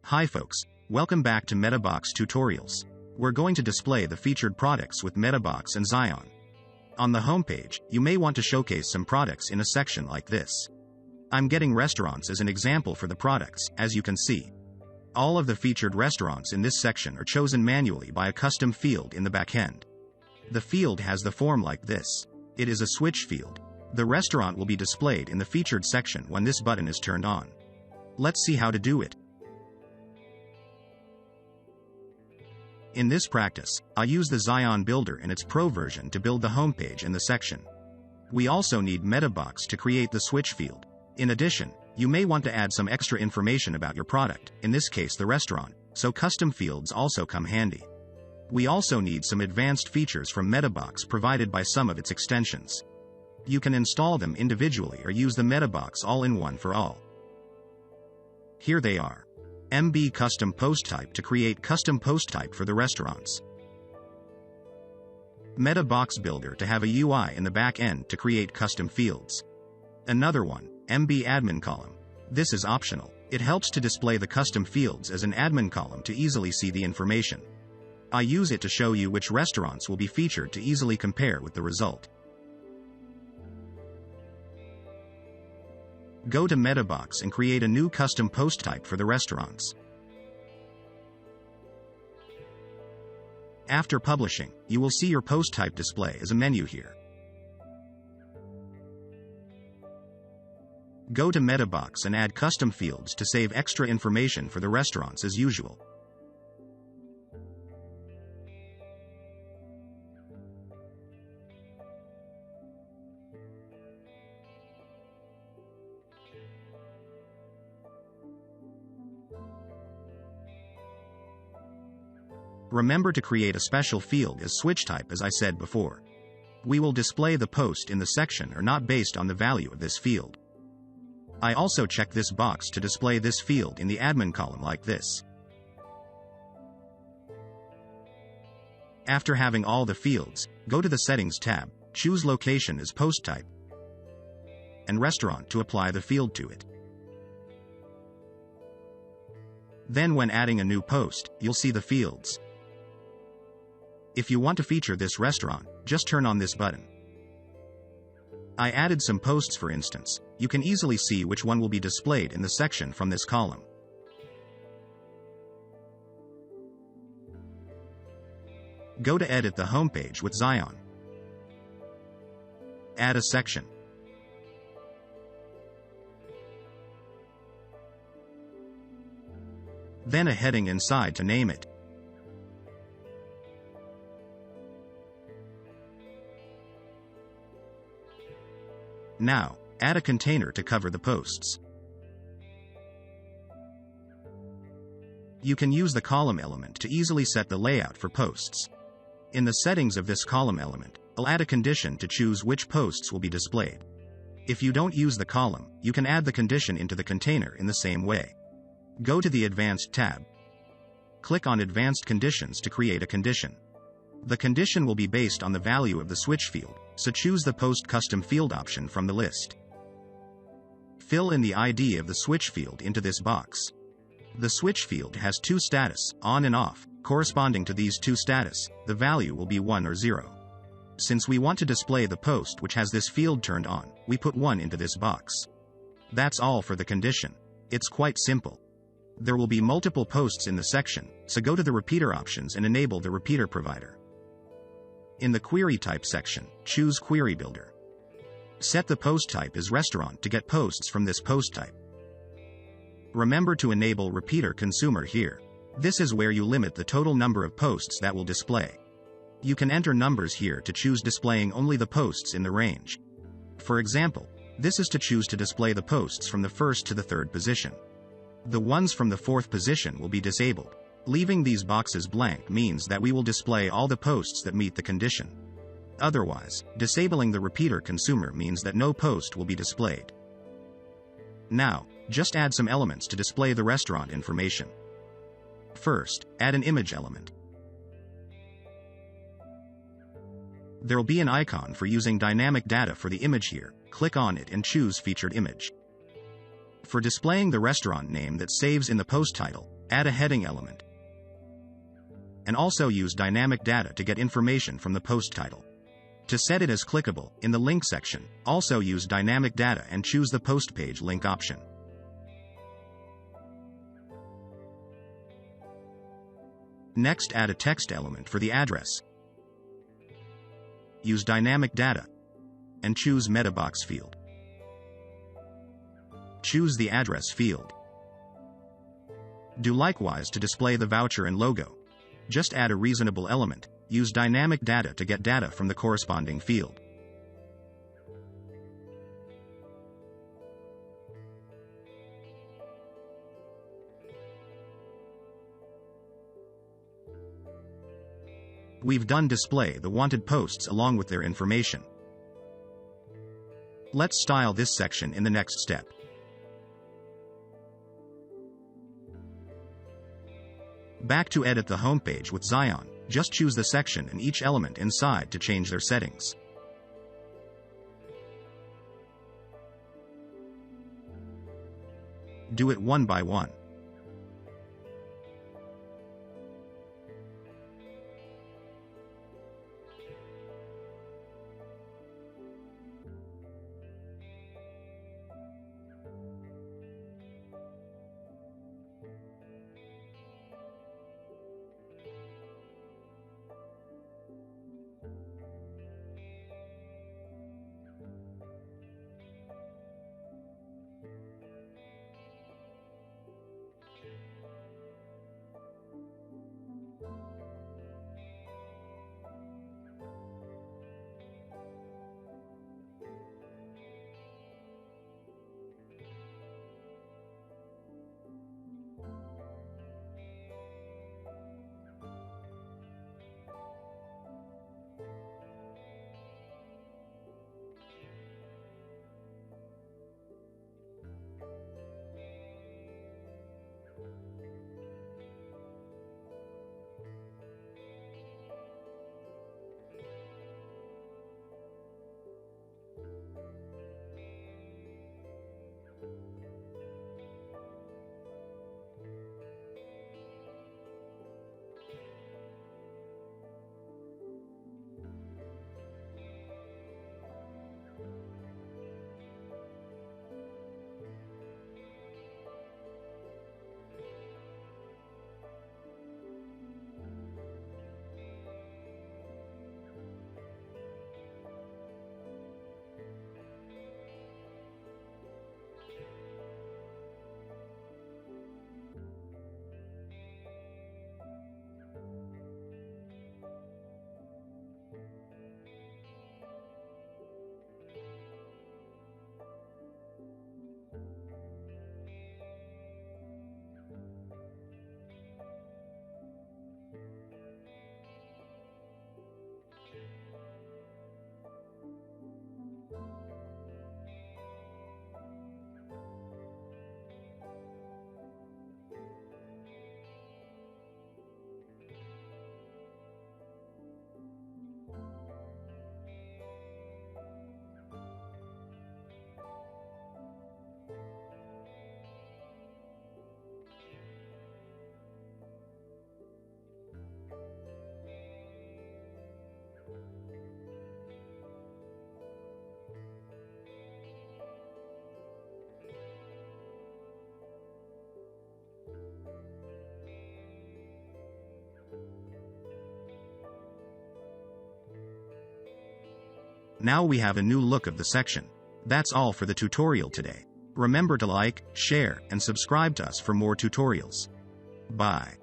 Hi folks, welcome back to MetaBox Tutorials. We're going to display the featured products with MetaBox and Zion. On the homepage, you may want to showcase some products in a section like this. I'm getting restaurants as an example for the products, as you can see. All of the featured restaurants in this section are chosen manually by a custom field in the backend. The field has the form like this. It is a switch field. The restaurant will be displayed in the featured section when this button is turned on. Let's see how to do it. In this practice, I use the Zion Builder in its Pro version to build the homepage and the section. We also need MetaBox to create the switch field. In addition, you may want to add some extra information about your product, in this case the restaurant, so custom fields also come handy. We also need some advanced features from MetaBox provided by some of its extensions. You can install them individually or use the MetaBox all-in-one for all. Here they are. MB Custom Post Type to create custom post type for the restaurants. MetaBox Builder to have a UI in the back end to create custom fields. Another one, MB Admin Column. This is optional. It helps to display the custom fields as an admin column to easily see the information. I use it to show you which restaurants will be featured to easily compare with the result. Go to MetaBox and create a new custom post type for the restaurants. After publishing, you will see your post type display as a menu here. Go to MetaBox and add custom fields to save extra information for the restaurants as usual. Remember to create a special field as switch type as I said before. We will display the post in the section or not based on the value of this field. I also check this box to display this field in the admin column like this. After having all the fields, go to the Settings tab, choose Location as Post Type, and Restaurant to apply the field to it. Then when adding a new post, you'll see the fields. If you want to feature this restaurant, just turn on this button. I added some posts for instance. You can easily see which one will be displayed in the section from this column. Go to Edit the homepage with Zion. Add a section. Then a heading inside to name it. Now, add a container to cover the posts. You can use the column element to easily set the layout for posts. In the settings of this column element, I'll add a condition to choose which posts will be displayed. If you don't use the column, you can add the condition into the container in the same way. Go to the Advanced tab. Click on Advanced Conditions to create a condition. The condition will be based on the value of the switch field, so choose the Post Custom Field option from the list. Fill in the ID of the switch field into this box. The switch field has two status, on and off, corresponding to these two status, the value will be 1 or 0. Since we want to display the post which has this field turned on, we put 1 into this box. That's all for the condition. It's quite simple. There will be multiple posts in the section, so go to the repeater options and enable the repeater provider. In the Query Type section, choose Query Builder. Set the post type as Restaurant to get posts from this post type. Remember to enable Repeater Consumer here. This is where you limit the total number of posts that will display. You can enter numbers here to choose displaying only the posts in the range. For example, this is to choose to display the posts from the first to the third position. The ones from the fourth position will be disabled. Leaving these boxes blank means that we will display all the posts that meet the condition. Otherwise, disabling the repeater consumer means that no post will be displayed. Now, just add some elements to display the restaurant information. First, add an image element. There will be an icon for using dynamic data for the image here. Click on it and choose Featured Image. For displaying the restaurant name that saves in the post title, Add a heading element. And also use dynamic data to get information from the post title. To set it as clickable, in the link section, also use dynamic data and choose the post page link option. Next, add a text element for the address. Use dynamic data and choose Meta Box field. Choose the address field. Do likewise to display the voucher and logo. Just add a reasonable element. Use dynamic data to get data from the corresponding field. We've done display the wanted posts along with their information. Let's style this section in the next step. Back to edit the homepage with Zion, just choose the section and each element inside to change their settings. Do it one by one. Now we have a new look of the section. That's all for the tutorial today. Remember to like, share, and subscribe to us for more tutorials. Bye.